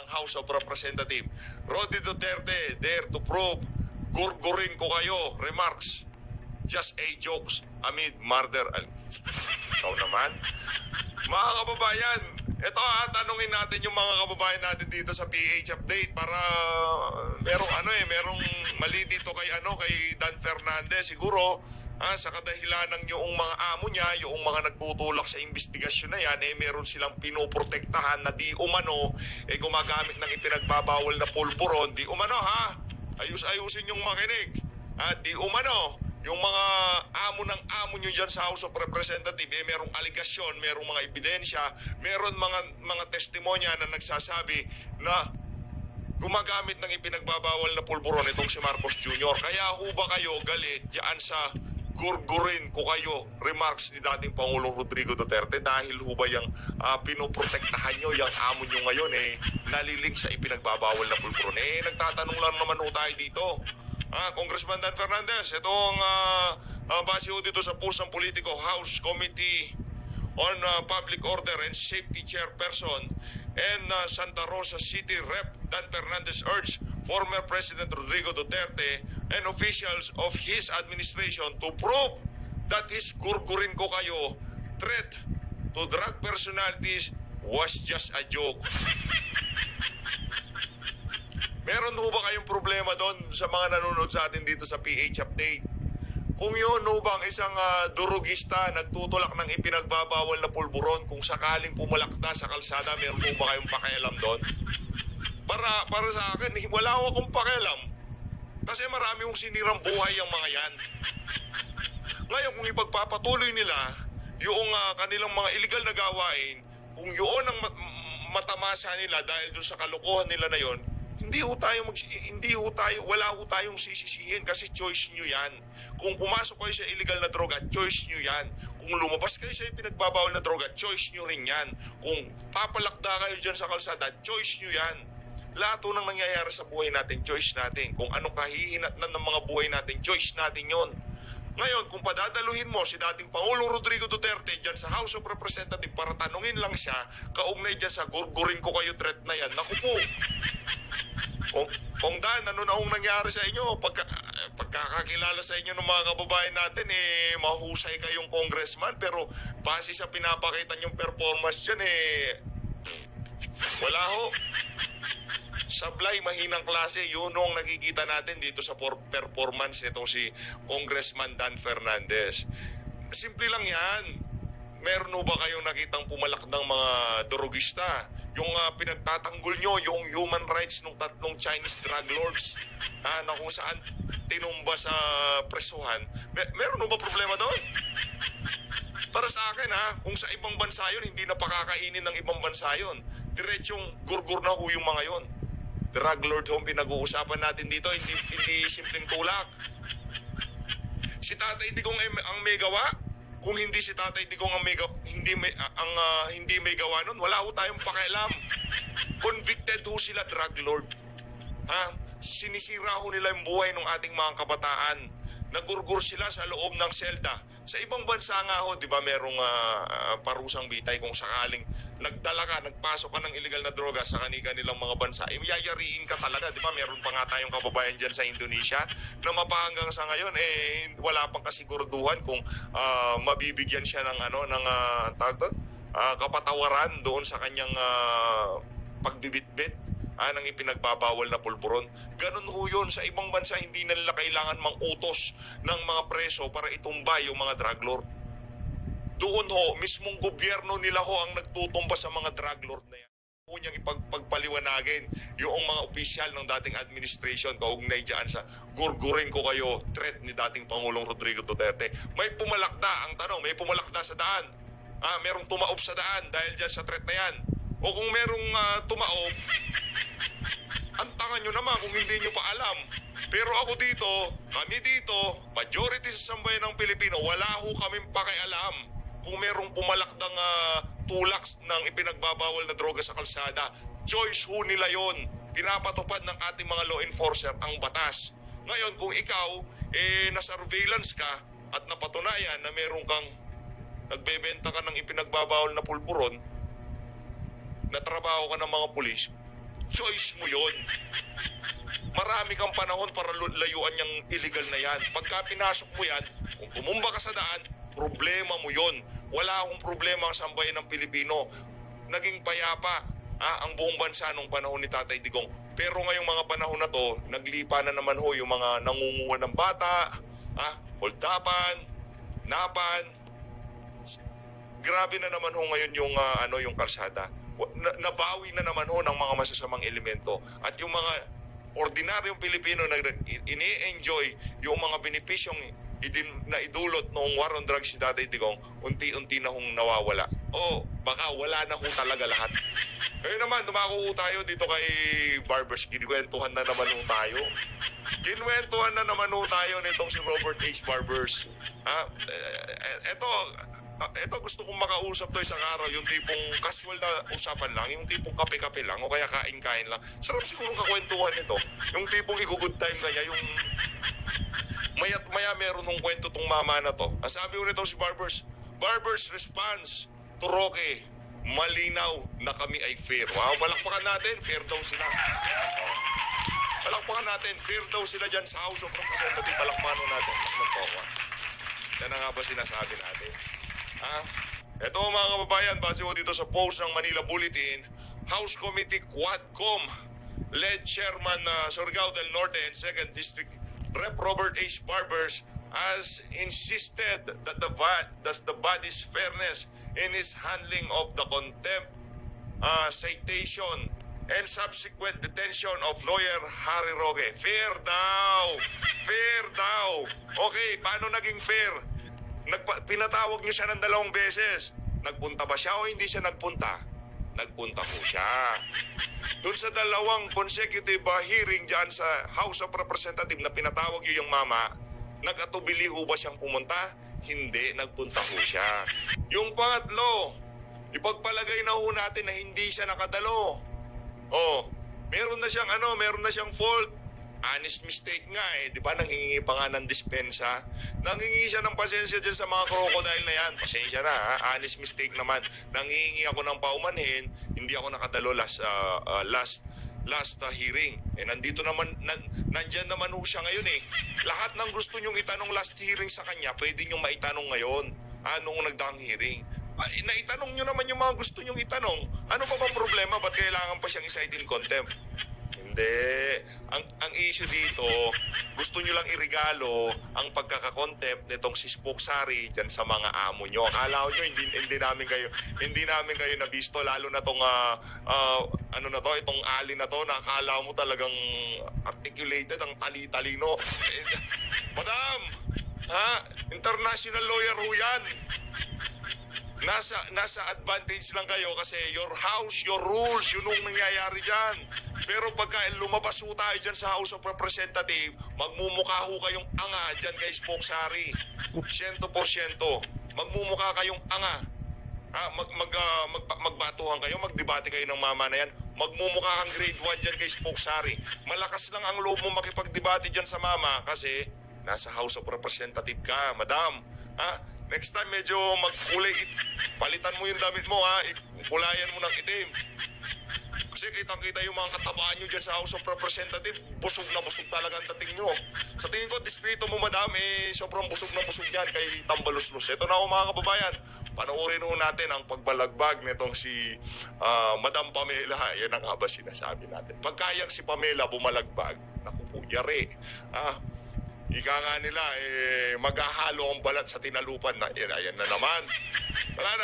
ng House of Representatives. Rodi Duterte, dare to prove, gurgurin ko kayo, remarks. Just a jokes amid murder. Ikaw naman. Mga kababayan, ito tanungin natin yung mga kababayan natin dito sa PH Update para merong mali dito kay Dan Fernandez. Siguro sa kadahilanan yung mga amo niya, yung mga nagtutulak sa investigasyon na yan, meron silang pinoprotektahan na di umano, gumagamit ng ipinagbabawal na pulburon. Di umano ayusin yung makinig. Di umano, yung mga amo ng amo nyo dyan sa House of Representatives, merong aligasyon, merong mga ebidensya, meron mga testimonya na nagsasabi na gumagamit ng ipinagbabawal na pulburon itong si Marcos Jr. Kaya ho ba kayo galit dyan sa gurgurin ko kayo remarks ni dating Pangulong Rodrigo Duterte dahil ho ba yung pinoprotektahan nyo, yung amo nyo ngayon nalilig sa ipinagbabawal na pulburon? Nagtatanong lang naman ho tayo dito. Congressman Dan Fernandez, ito ang base ho dito sa post ng Politico, House Committee on Public Order and Safety Chairperson and Santa Rosa City Rep. Dan Fernandez urged former President Rodrigo Duterte and officials of his administration to prove that his gurgurin ko kayo threat to drug personalities was just a joke. Meron ho ba kayong problema doon sa mga nanonood sa atin dito sa PH Update? Kung yun ho bang isang durugista nagtutulak ng ipinagbabawal na pulburon, kung sakaling pumalakda sa kalsada, meron ho ba kayong pakialam doon? Para sa akin, wala ho akong pakialam. Kasi marami hong sinirang buhay ang mga yan. Ngayon, kung ipagpapatuloy nila yung kanilang mga illegal na gawain, kung yun ang matamasa nila dahil doon sa kalokohan nila na yon, wala ho tayong sisisihin kasi choice nyo yan. Kung pumasok kayo sa illegal na droga, choice nyo yan. Kung lumabas kayo sa pinagbabawal na droga, choice nyo rin yan. Kung papalakda kayo dyan sa kalsada, choice nyo yan. Lahat nang nangyayari sa buhay natin, choice natin. Kung anong kahihinatnan ng mga buhay natin, choice natin yon. Ngayon, kung padadaluhin mo si dating Pangulong Rodrigo Duterte dyan sa House of Representatives para tanungin lang siya, kaugnay dyan sa gurgurin ko kayo threat na yan, naku po. Kung Dan, ano na hong nangyari sa inyo? Pagkakakilala sa inyo ng mga kababayan natin, mahusay kayong congressman, pero base sa pinapakita niyong performance dyan, wala ho. Sablay, mahinang klase, yun ang nakikita natin dito sa performance nito si Congressman Dan Fernandez. Simple lang yan. Meron ba kayong nakitang pumalakdang mga drogista? Yung pinagtatanggol nyo, yung human rights ng tatlong Chinese drug lords na kung saan tinumba sa presuhan. Meron ba problema doon? Para sa akin kung sa ibang bansa yun, hindi na pakakainin ng ibang bansa yun. Diretsong gurgur na ho yung mga yun. Drug lord home pinag-uusapan natin dito, hindi simpleng tulak. Si Tatay Digong ang may gawa. Kung hindi si Tatay Digong ang hindi may gawa nun, wala ho tayong pakialam. Convicted ho sila drug lord. Sinisira ho nila yung buhay ng ating mga kabataan. Nagurgur sila sa loob ng selda. Sa ibang bansa nga ho, di ba, merong parusang bitay kung sakaling nagdala ka, nagpasok ka ng illegal na droga sa kanilang mga bansa. Yayariin ka talaga, di ba? Meron pa nga tayong kababayan dyan sa Indonesia na mapahanggang sa ngayon, wala pang kasiguraduhan kung mabibigyan siya ng kapatawaran doon sa kanyang pagbibitbit ng ipinagbabawal na pulburon. Ganun ho yun. Sa ibang bansa, hindi na nila kailangan mang-utos ng mga preso para itumba yung mga drug lord. Doon ho, mismong gobyerno nila ho ang nagtutumba sa mga drug lord na yan. Niyang ipagpaliwanagin yung mga opisyal ng dating administration kaugnay dyan sa gurgurin ko kayo threat ni dating Pangulong Rodrigo Duterte. May pumalakda, ang tanong, may pumalakda sa daan. Merong tumaob sa daan dahil dyan sa threat na yan. O kung merong tumaob, ang tangan nyo naman kung hindi nyo pa alam. Pero ako dito, kami dito, majority sa sambayan ng Pilipino, wala ho kaming pakialam kung merong pumalakdang tulak ng ipinagbabawal na droga sa kalsada. Choice ho nila yon. Pinapatupad ng ating mga law enforcer ang batas. Ngayon, kung ikaw, na-surveillance ka at napatunayan na meron kang nagbebenta ka ng ipinagbabawal na pulburon, natrabaho ka ng mga pulis, choice mo yon. Marami kang panahon para layuan yung illegal na yan. Pagka pinasok mo yan, kung tumumba ka sa daan, problema mo yon. Wala akong problema ang sambayan ng Pilipino. Naging payapa ang buong bansa nung panahon ni Tatay Digong. Pero ngayong mga panahon na to, naglipa na naman ho yung mga nangunguha ng bata, holdapan, napan. Grabe na naman ho ngayon yung yung kalsada. Nabawi na naman ho ng mga masasamang elemento. At yung mga ordinaryong Pilipino na ini-enjoy yung mga benepisyong na idulot noong war on drugs si Tatay Digong, unti-unti na hong nawawala. O baka wala na ho talaga lahat. Ngayon naman, dumako tayo dito kay Barbers. Kinwentuhan na naman ho tayo. Kinwentuhan na naman ho tayo nitong si Robert H. Barbers. Ito gusto kong makausap to isang araw, yung tipong casual na usapan lang, yung tipong kape-kape lang, o kaya kain-kain lang. Sarap siguro kakwentuhan nito. Yung tipong i-good time kaya, yung maya't maya meron ng kwento tong mama na to. Ang sabi ko nito si Barbers, Barbers response to Roque, malinaw na kami ay fair. Wow, palakpakan natin, fair daw sila. Palakpakan natin, fair daw sila dyan sa House of Representatives. Palakpakan natin. Yan na nga ba sinasabi natin? Ito mga kababayan, base ko dito sa post ng Manila Bulletin, House Committee Quadcom led Chairman Surigao del Norte and 2nd District Rep. Robert H. Barbers has insisted that the body's fairness in its handling of the contempt citation and subsequent detention of lawyer Harry Roque. Fair daw! Fair daw! Okay, paano naging fair? Pinatawag niyo siya ng 2 beses. Nagpunta ba siya o hindi siya nagpunta? Nagpunta po siya. Doon sa 2 consecutive hearing dyan sa House of Representatives na pinatawag niyo yung mama, nag-atubili ho ba siyang pumunta? Hindi, nagpunta po siya. Yung pangatlo, ipagpalagay na ho natin na hindi siya nakadalo. Meron na siyang fault. Honest mistake nga di ba? Nanghingi pa nga ng dispensa. Nanghingi siya ng pasensya dyan sa mga crocodile na yan. Pasensya na honest mistake naman. Nanghingi ako ng paumanhin, hindi ako nakadalo last hearing. Nandito naman, nandyan naman ho siya ngayon Lahat ng gusto nyong itanong last hearing sa kanya, pwede nyong maitanong ngayon. Noong nagdaang hearing. Naitanong nyo naman yung mga gusto nyong itanong. Ano pa bang problema? Ba't kailangan pa siyang i-cite in contempt? Hindi. Ang issue dito, gusto nyo lang irigalo ang pagkakakontempt nitong si Spoksari dyan sa mga amo nyo. Akala nyo, hindi namin kayo nabisto, lalo na tong itong ali na to, na akala mo talagang articulated, ang tali-talino. Madam, international lawyer ho yan. Nasa advantage lang kayo kasi your house, your rules, yun ang nangyayari dyan. Pero pagka lumabas ho tayo dyan sa House of Representatives, magmumukha ho kayong anga dyan kay Spoksari. 100%. Magmumukha kayong anga. Magbatuhan kayo, magdebate kayo ng mama na yan. Magmumukha kang grade 1 dyan kay Spoksari. Malakas lang ang loob mo makipagdebate dyan sa mama kasi nasa House of Representatives ka, madam. Next time medyo magkulay, palitan mo yung damit mo kulayan mo ng itim. Kasi kitang-kita yung mga katabaan nyo dyan sa House of Representatives, busog na busog talaga ang dating nyo. Sa tingin ko, distrito mo madam, sobrang busog na busog yan kay Tambaluslos. Ito na ako mga kababayan, panoorin ho natin ang pagbalagbag nitong si Madam Pamela. Yan ang nga ba sinasabi natin. Pagkayang si Pamela bumalagbag, naku po, yari. Ika nga nila, maghahalo ang balat sa tinalupan na, ayan na naman. Wala na,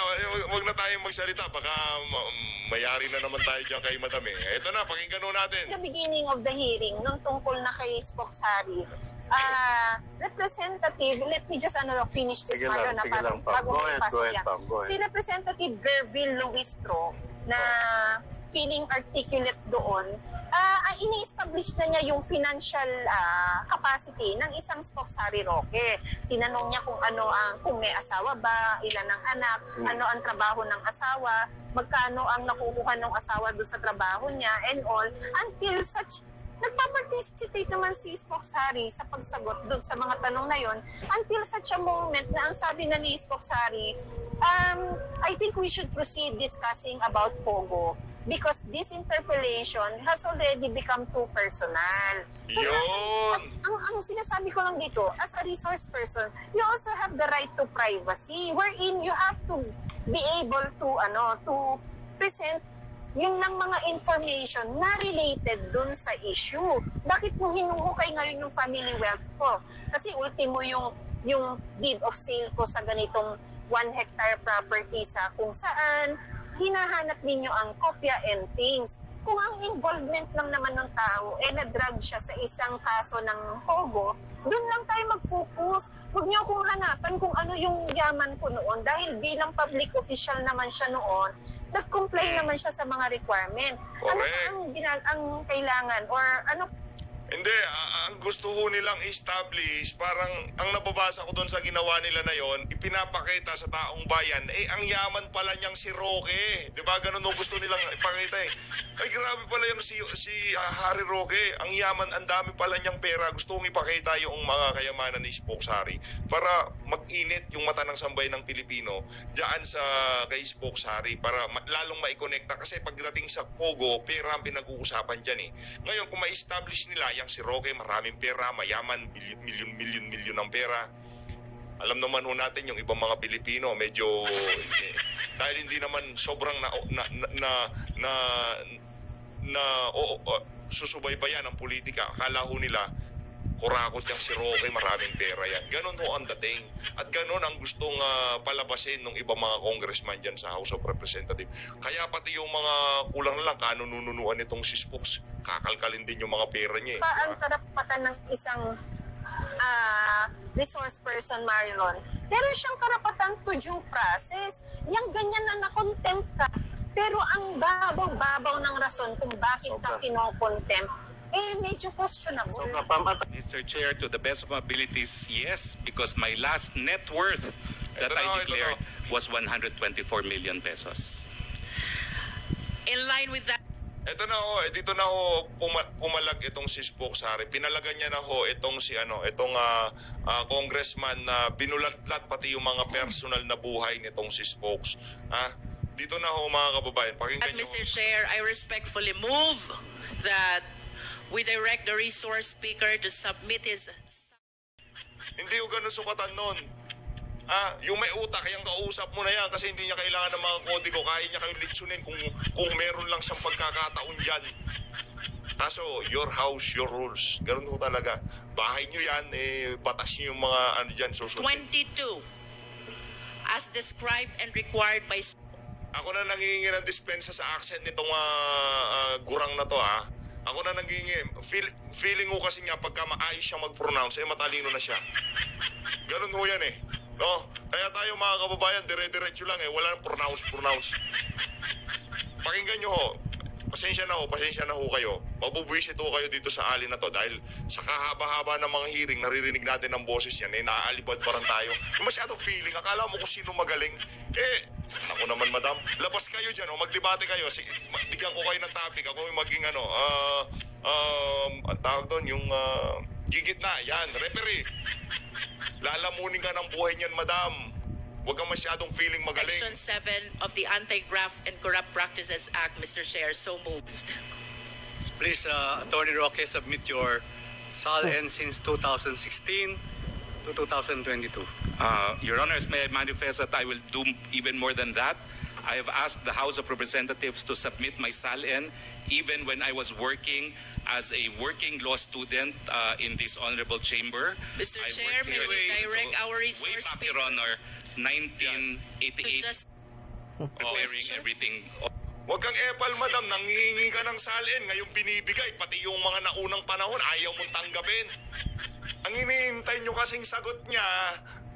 huwag na tayong magsalita, baka mayari na naman tayo dyan kay Madam Ito na, pakinggan natin. The beginning of the hearing, nung tungkol na kay Spoksari, Representative, let me just finish this matter na parang bago mapasok yan. Si Representative Gerville Luistro, na feeling articulate doon, ini-establish na niya yung financial capacity ng isang Spoksari Roque. Tinanong niya kung may asawa ba, ilan ang anak, ano ang trabaho ng asawa, magkano ang nakukuha ng asawa doon sa trabaho niya, and all, until such nagpa-participate naman si Spoksari sa pagsagot doon sa mga tanong na yon, until such a moment na ang sabi na ni Spoksari, I think we should proceed discussing about Pogo. because this interpellation has already become too personal. So Yun! ang sinasabi ko lang dito, as a resource person, you also have the right to privacy, wherein you have to be able to present yung ng mga information na related dun sa issue. Bakit mo hinuhukay ngayon yung family wealth ko? Kasi ultimo yung deed of sale ko sa ganitong 1 hectare property sa kung saan hinahanap ninyo ang kopya and things. Kung ang involvement lang naman ng tao na-drag siya sa isang kaso ng Pogo, doon lang tayo mag-focus. Huwag niyo akong hanapan kung ano yung yaman ko noon dahil bilang public official naman siya noon, nag-comply naman siya sa mga requirement. Correct. Ano ang kailangan or ano? Hindi, ang gusto ho nilang establish, parang ang nababasa ko doon sa ginawa nila na yon, ipinapakita sa taong bayan, ang yaman pala niyang si Roque. Di ba? Ganun ang gusto nilang ipakita eh. Ay, grabe pala yung si Harry Roque. Ang yaman, ang dami pala niyang pera. Gusto kong ipakita yung mga kayamanan ni Spokes Harry para mag-init yung mata ng sambay ng Pilipino dyan sa kay Spokes Harry para lalong maikonekta. Kasi pagdating sa Pogo, pera ang pinag-uusapan dyan eh. Ngayon, kung ma-establish nila yang si Roque, maraming pera, mayaman, milyon ang pera. Alam naman ho natin yung ibang mga Pilipino, medyo dahil hindi naman sobrang susubaybayan ang politika. Akala ho nila, kurakot yung si Roque, maraming pera yan. Ganon ho ang dating. At ganon ang gustong palabasin ng ibang mga congressman dyan sa House of Representatives. Kaya pati yung mga kulang na lang, kanununuan itong si Spokes, kakalkalin din yung mga pera niya. Ang karapatan ng isang resource person, Marlon. Meron siyang karapatan to due process. Yang ganyan na na-contempt ka. Pero ang babaw-babaw ng rason kung bakit ka kino-contempt, medyo questionable. Mr. Chair, to the best of my abilities, yes, because my last net worth that I declared was 124 million pesos. In line with that, Ito na ho, dito na ho pumalag itong si Spokes Harry. Pinalagan niya na ho itong si congressman na binulatlat pati yung mga personal na buhay nitong si Spokes. Dito na ho mga kababayan, pakinggan niyo. Mr. Chair, I respectfully move that we direct the resource speaker to submit his... Hindi yung ganun sukatan nun. Yung may utak, yung kausap mo na yan kasi hindi niya kailangan ng mga kodigo. Kaya niya kayong litsunin kung meron lang siyang pagkakataon dyan. Kaso, your house, your rules. Ganun ho talaga. Bahay niyo yan, batas niyo yung mga dyan susunod. 22, as described and required by... Ako na nangihingi ng dispensa sa accent nitong gurang na to Ako na nangihingi. Feeling ko kasi niya pagka maayos siya mag-pronounce, matalino na siya. Ganun ho yan No? Kaya tayo mga kababayan, dire-diretso lang wala nang pronounce. Pakinggan nyo ho. Pasensya na ho kayo. Mabubwisit ho kayo dito sa alin na to dahil sa kahaba-haba ng mga hearing, naririnig natin ang boses yan, naaalibad pa rin tayo. Masyadong feeling, akala mo kung sino magaling. Ako naman madam, labas kayo dyan, magdebate kayo. Bigyan ko kayo ng topic, ako yung maging ang tawag doon, yung gigit na, yan, referee. Lalamunin ka ng buhay niyan, madam. Huwag kang masyadong feeling magaling. Section 7 of the Anti-Graft and Corrupt Practices Act, Mr. Chair, so moved. Please, Attorney Roque, submit your SALN since 2016 to 2022. Your Honors, may I manifest that I will do even more than that. I have asked the House of Representatives to submit my SALN even when I was working as a working law student in this honorable chamber. Mr. I Chair, worked may here we direct our way resource back, Your speaker Honor, 1988, just preparing question? everything. Huwag kang epal, madam. Nanghihingi ka ng salin. Ngayon binibigay. Pati yung mga naunang panahon, ayaw mong tanggapin. Ang hinihintay nyo kasing sagot niya,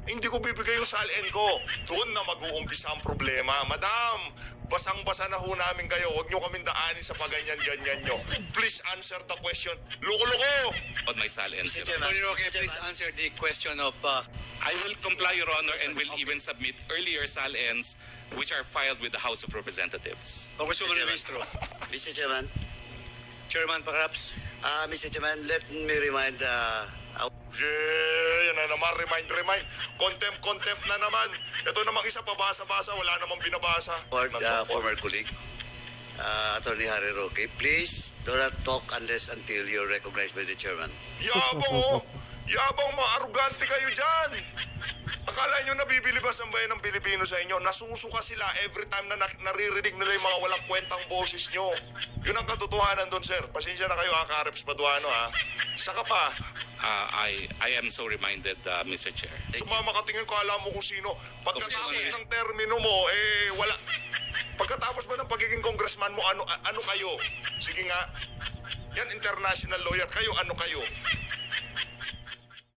hindi ko bibigay yung salin ko. Doon na mag-uumpisa ang problema. Madam, basang-basa na ho namin kayo. Huwag nyo kaming daanin sa paganyan-ganyan nyo. Please answer the question. Loko-loko! On my SALN, Your Honor. Attorney Roque, please answer the question of... I will comply, Your Honor, and will even submit earlier SALNs which are filed with the House of Representatives. Congresswoman Ministro. Mr. Chairman, Chairman, perhaps. Mr. Chairman, let me remind Yan na naman, remind. Contempt na naman. Ito namang isa, pabasa-basa, wala namang binabasa. our former colleague Attorney Harry Roque, please do not talk unless until you're recognized by the chairman. Yabang oh! Yabang, mga arugante kayo dyan! Akala nyo nabibilibas ang bayan ng Pilipino sa inyo? Nasusuka sila every time na naririnig nila yung mga walang kwentang boses nyo. Yun ang katotohanan doon, sir. Pasensya na kayo, Kareps Paduano, ha? Saka pa. I am so reminded, Mr. Chair. Sumama ka, tingin ko, alam mo kung sino. Pagkatapos ng termino mo, wala. Pagkatapos ba ng pagiging congressman mo, ano kayo? Sige nga. Yan, international lawyer kayo, ano kayo?